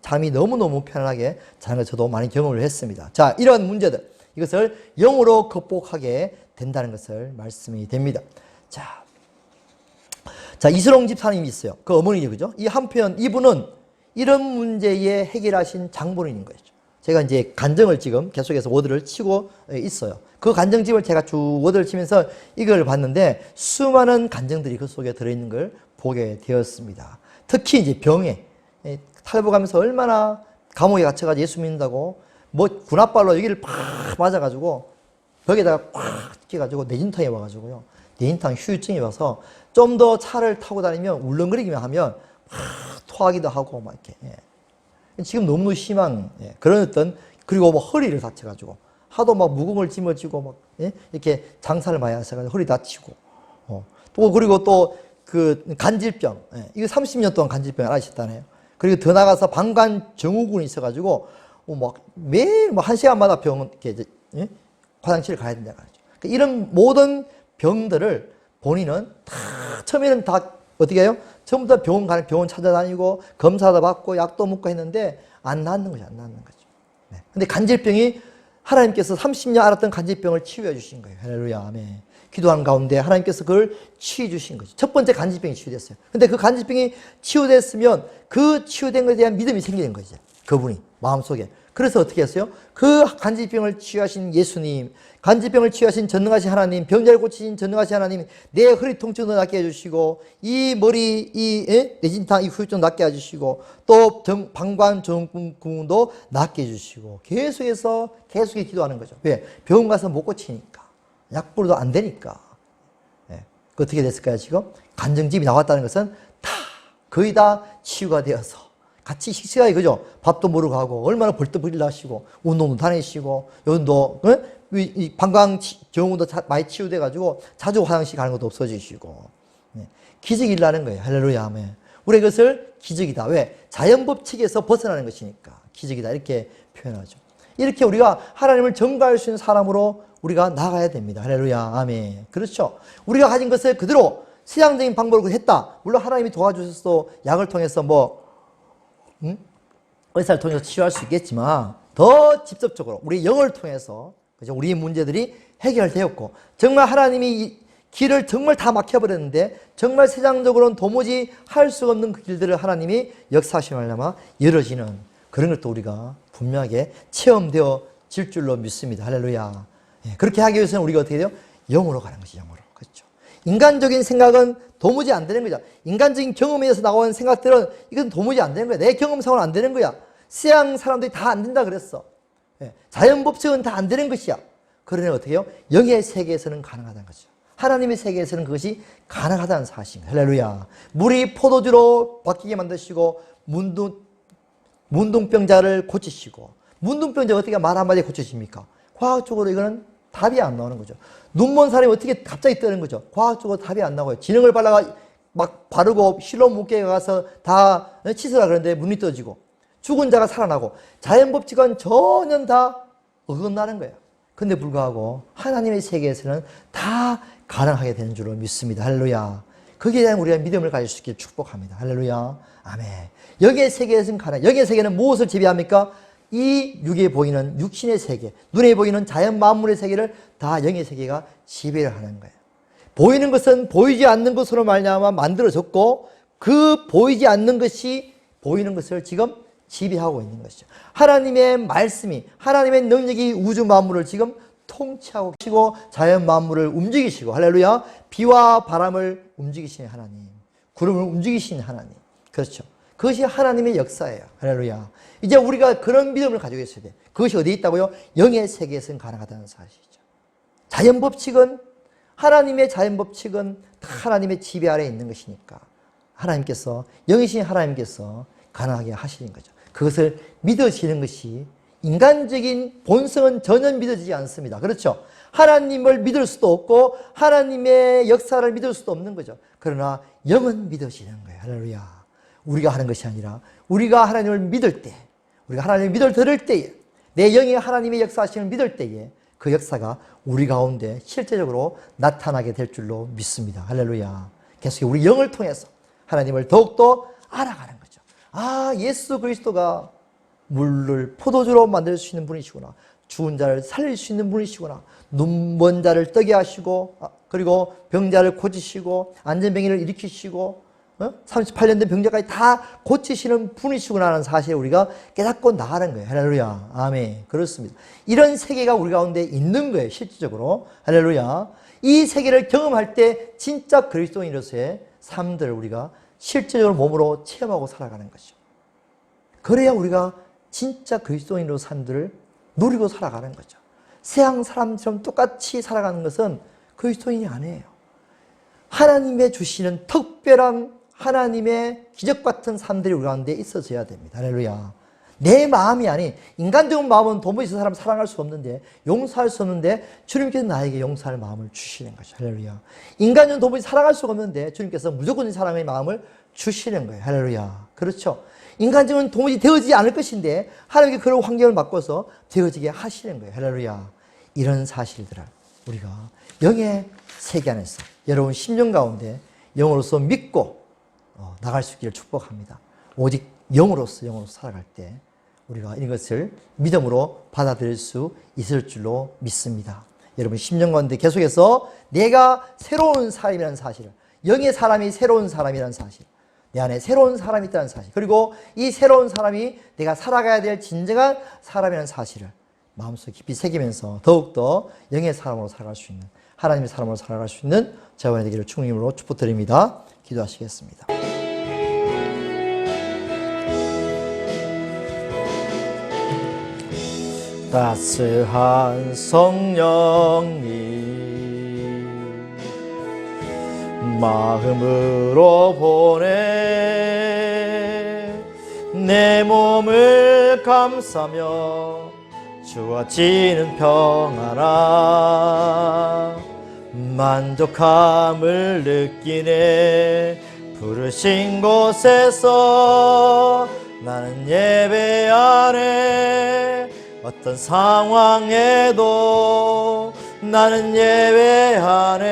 Speaker 1: 잠이 너무너무 편안하게 자는 걸 저도 많이 경험을 했습니다. 자, 이런 문제들, 이것을 영으로 극복하게 된다는 것을 말씀이 됩니다. 자, 이슬홍 집사님이 있어요. 그 어머니죠, 그죠? 이 한편 이분은 이런 문제에 해결하신 장본인인 거죠. 제가 이제 간증을 지금 계속해서 워드를 치고 있어요. 그 간증집을 제가 쭉 워드를 치면서 이걸 봤는데 수많은 간증들이 그 속에 들어있는 걸 보게 되었습니다. 특히 이제 병에 탈북하면서 얼마나 감옥에 갇혀가지고 예수 믿는다고 군합발로 여기를 팍 맞아가지고 벽에다가 팍 찍혀가지고 뇌진탕에 와가지고요. 뇌진탕 후유증이 와서 좀 더 차를 타고 다니면 울렁거리기만 하면 막 토하기도 하고 막 이렇게. 지금 너무 심한 그런 어떤 그리고 허리를 다쳐가지고 하도 막 무공을 짊어지고 막, 예? 이렇게 장사를 많이 하셔가지고 허리 다치고, 또 그리고 또 그 간질병, 예? 이거 30년 동안 간질병 앓으셨다네요. 그리고 더 나가서 방광 증후군이 있어가지고 막 매일 뭐 1시간마다 병원 이렇게 예? 화장실을 가야 된다고 하죠. 그러니까 이런 모든 병들을 본인은 다 처음에는 다 어떻게 해요? 전부 다 병원 찾아다니고 검사도 받고 약도 먹고 했는데 안 낫는 거죠. 안 낫는 거죠. 네. 근데 간질병이 하나님께서 30년 앓았던 간질병을 치유해 주신 거예요. 할렐루야. 아멘. 기도하는 가운데 하나님께서 그걸 치유해 주신 거죠. 첫 번째 간질병이 치유됐어요. 근데 그 간질병이 치유됐으면 그 치유된 것에 대한 믿음이 생기는 거죠. 그분이 마음속에. 그래서 어떻게 했어요? 그 간질병을 치유하신 예수님, 간질병을 치유하신 전능하신 하나님, 병자를 고치신 전능하신 하나님, 내 허리 통증도 낫게 해주시고, 이 머리, 뇌진탕, 이 후유증 낫게 해주시고, 또 방광 증후군도 낫게 해주시고, 계속해서 기도하는 거죠. 왜? 병원 가서 못 고치니까. 약불도 안 되니까. 예. 그 어떻게 됐을까요, 지금? 간증집이 나왔다는 것은 거의 다 치유가 되어서 같이 식사해, 그죠? 밥도 먹으러 가고, 얼마나 벌떡벌떡 하시고, 운동도 다니시고, 요즘도, 이 방광 증후군도 많이 치유돼가지고, 자주 화장실 가는 것도 없어지시고, 네. 기적이 일어나는 거예요. 할렐루야. 아멘. 우리 이것을 기적이다. 왜? 자연법칙에서 벗어나는 것이니까. 기적이다. 이렇게 표현하죠. 이렇게 우리가 하나님을 전가할 수 있는 사람으로 우리가 나가야 됩니다. 할렐루야. 아멘. 그렇죠. 우리가 가진 것을 그대로 세상적인 방법으로 했다. 물론 하나님이 도와주셔서 약을 통해서 의사를 통해서 치유할 수 있겠지만 더 직접적으로 우리 영을 통해서 그죠? 우리의 문제들이 해결되었고 정말 하나님이 이 길을 정말 다 막혀버렸는데 정말 세상적으로는 도무지 할 수 없는 그 길들을 하나님이 역사하시려면 열어지는 그런 것도 우리가 분명하게 체험되어 질 줄로 믿습니다. 할렐루야. 예, 그렇게 하기 위해서는 우리가 어떻게 돼요? 영으로 가는 것이 영으로. 그렇죠. 인간적인 생각은 도무지 안 되는 거죠. 인간적인 경험에서 나오는 생각들은 이건 도무지 안 되는 거야. 내 경험상으로는 안 되는 거야. 세상 사람들이 다 안 된다 그랬어. 예, 자연법칙은 다 안 되는 것이야. 그러니 어떻게 해요? 영의 세계에서는 가능하다는 거죠. 하나님의 세계에서는 그것이 가능하다는 사실입니다. 할렐루야. 물이 포도주로 바뀌게 만드시고 문둥병자를 고치시고 문둥병자가 어떻게 말 한마디에 고쳐집니까? 과학적으로 이거는 답이 안 나오는 거죠. 눈먼 사람이 어떻게 갑자기 뜨는 거죠? 과학적으로 답이 안 나와요. 진흙을 발라가 막 바르고 실로 묵게 가서 다 치수라 그러는데 눈이 떠지고 죽은 자가 살아나고 자연법칙은 전혀 다 어긋나는 거예요. 근데 불구하고 하나님의 세계에서는 다 가능하게 되는 줄로 믿습니다. 할렐루야. 거기에 대한 우리가 믿음을 가질 수 있기를 축복합니다. 할렐루야. 아멘. 여기의 세계에서는 가능. 여기의 세계는 무엇을 지배합니까? 이 육에 보이는 육신의 세계, 눈에 보이는 자연 만물의 세계를 다 영의 세계가 지배를 하는 거예요. 보이는 것은 보이지 않는 것으로 말미암아 만들어졌고 그 보이지 않는 것이 보이는 것을 지금 지배하고 있는 것이죠. 하나님의 말씀이, 하나님의 능력이 우주 만물을 지금 통치하고 계시고 자연 만물을 움직이시고 할렐루야. 비와 바람을 움직이시는 하나님, 구름을 움직이시는 하나님. 그렇죠. 그것이 하나님의 역사예요. 할렐루야. 이제 우리가 그런 믿음을 가지고 있어야 돼. 그것이 어디에 있다고요? 영의 세계에서는 가능하다는 사실이죠. 자연법칙은 하나님의 자연법칙은 다 하나님의 지배 아래에 있는 것이니까 하나님께서 영이신 하나님께서 가능하게 하시는 거죠. 그것을 믿어지는 것이 인간적인 본성은 전혀 믿어지지 않습니다. 그렇죠? 하나님을 믿을 수도 없고 하나님의 역사를 믿을 수도 없는 거죠. 그러나 영은 믿어지는 거예요. 할렐루야. 우리가 하는 것이 아니라 우리가 하나님을 믿을 때, 우리가 하나님의 믿을 들을 때에, 내 영이 하나님의 역사하심을 믿을 때에 그 역사가 우리 가운데 실제적으로 나타나게 될 줄로 믿습니다. 할렐루야. 계속 우리 영을 통해서 하나님을 더욱더 알아가는 거죠. 아, 예수 그리스도가 물을 포도주로 만들 수 있는 분이시구나. 죽은 자를 살릴 수 있는 분이시구나. 눈먼 자를 뜨게 하시고 그리고 병자를 고치시고 안전병이를 일으키시고 38년 된 병자까지 다 고치시는 분이시구나 하는 사실을 우리가 깨닫고 나가는 거예요. 할렐루야. 아멘. 그렇습니다. 이런 세계가 우리 가운데 있는 거예요. 실질적으로. 할렐루야. 이 세계를 경험할 때 진짜 그리스도인으로서의 삶들을 우리가 실제적으로 몸으로 체험하고 살아가는 것이죠. 그래야 우리가 진짜 그리스도인으로 삶들을 누리고 살아가는 거죠. 세상 사람처럼 똑같이 살아가는 것은 그리스도인이 아니에요. 하나님의 주시는 특별한 하나님의 기적 같은 삶들이 우리 가운데 있어져야 됩니다. 할렐루야. 내 마음이 아닌 인간적인 마음은 도무지 저 사람 사랑할 수 없는데 용서할 수 없는데 주님께서 나에게 용서할 마음을 주시는 거죠. 할렐루야. 인간은 도무지 사랑할 수가 없는데 주님께서 무조건 사랑의 마음을 주시는 거예요. 할렐루야. 그렇죠. 인간적은 도무지 되어지지 않을 것인데 하나님께 그런 환경을 바꿔서 되어지게 하시는 거예요. 할렐루야. 이런 사실들을 우리가 영의 세계 안에서 여러분 심령 가운데 영으로서 믿고 나갈 수 있기를 축복합니다. 오직 영으로서 살아갈 때 우리가 이것을 믿음으로 받아들일 수 있을 줄로 믿습니다. 여러분 심령 가운데 계속해서 내가 새로운 사람이라는 사실을, 영의 사람이 새로운 사람이라는 사실, 내 안에 새로운 사람이 있다는 사실, 그리고 이 새로운 사람이 내가 살아가야 될 진정한 사람이라는 사실을 마음속에 깊이 새기면서 더욱더 영의 사람으로 살아갈 수 있는, 하나님의 사람으로 살아갈 수 있는 저와 되기를 주님으로 축복드립니다. 기도하시겠습니다. 따스한 성령님 마음으로 보내 내 몸을 감싸며 주어지는 평안아 만족함을 느끼네 부르신 곳에서 나는 예배하네 어떤 상황에도 나는 예배하네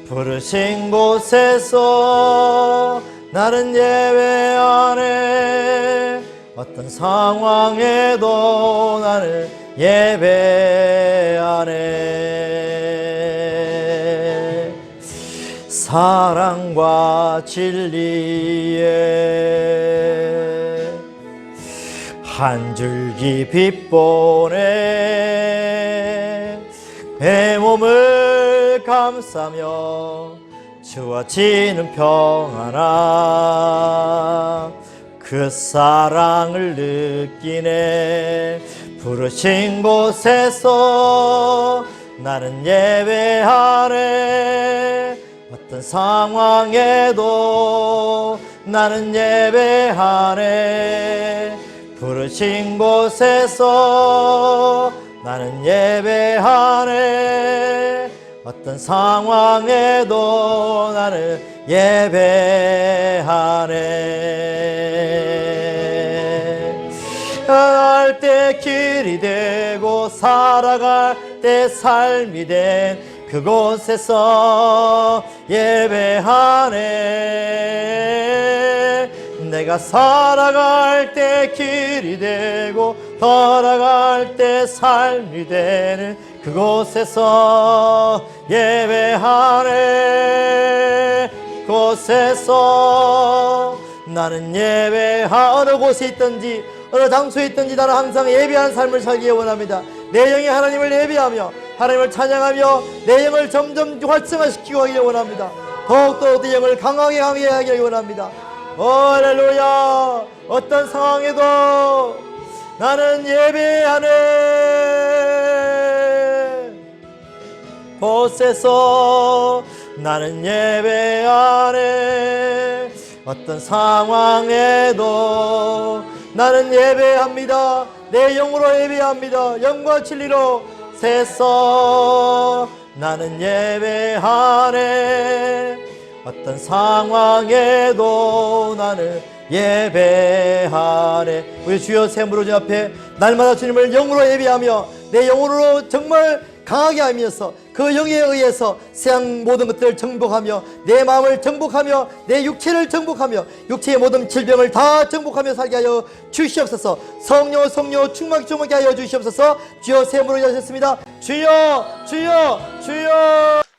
Speaker 1: 부르신 곳에서 나는 예배하네 어떤 상황에도 나는 예배하네 사랑과 진리에 한 줄기 빛 보내 내 몸을 감싸며 주어지는 평안아 그 사랑을 느끼네 부르신 곳에서 나는 예배하네 어떤 상황에도 나는 예배하네 부르신 곳에서 나는 예배하네 어떤 상황에도 나는 예배하네 갈 때 길이 되고 살아갈 때 삶이 된 그곳에서 예배하네 내가 살아갈 때 길이 되고 돌아갈 때 삶이 되는 그곳에서 예배하네 곳에서 나는 어느 곳에 있든지 어느 장소에 있든지 나는 항상 예배하는 삶을 살기 원합니다. 내 영이 하나님을 예배하며 하나님을 찬양하며 내 영을 점점 활성화시키고 하기를 원합니다. 더욱더 내 영을 강하게 하기를 원합니다. 할렐루야. 어떤 상황에도 나는 예배하네 곳에서 나는 예배하네 어떤 상황에도 나는 예배합니다. 내 영으로 예배합니다. 영과 진리로 세서 나는 예배하네 어떤 상황에도 나는 예배하네 우리 주여 새 무릎 앞에 날마다 주님을 영으로 예배하며 내 영으로 정말 강하게 하면서 그 영에 의해서 세상 모든 것들을 정복하며 내 마음을 정복하며 내 육체를 정복하며 육체의 모든 질병을 다 정복하며 살게 하여 주시옵소서. 성령 충만하게 하여 주시옵소서. 주여 새 무릎 하셨습니다. 주여 주여 주여.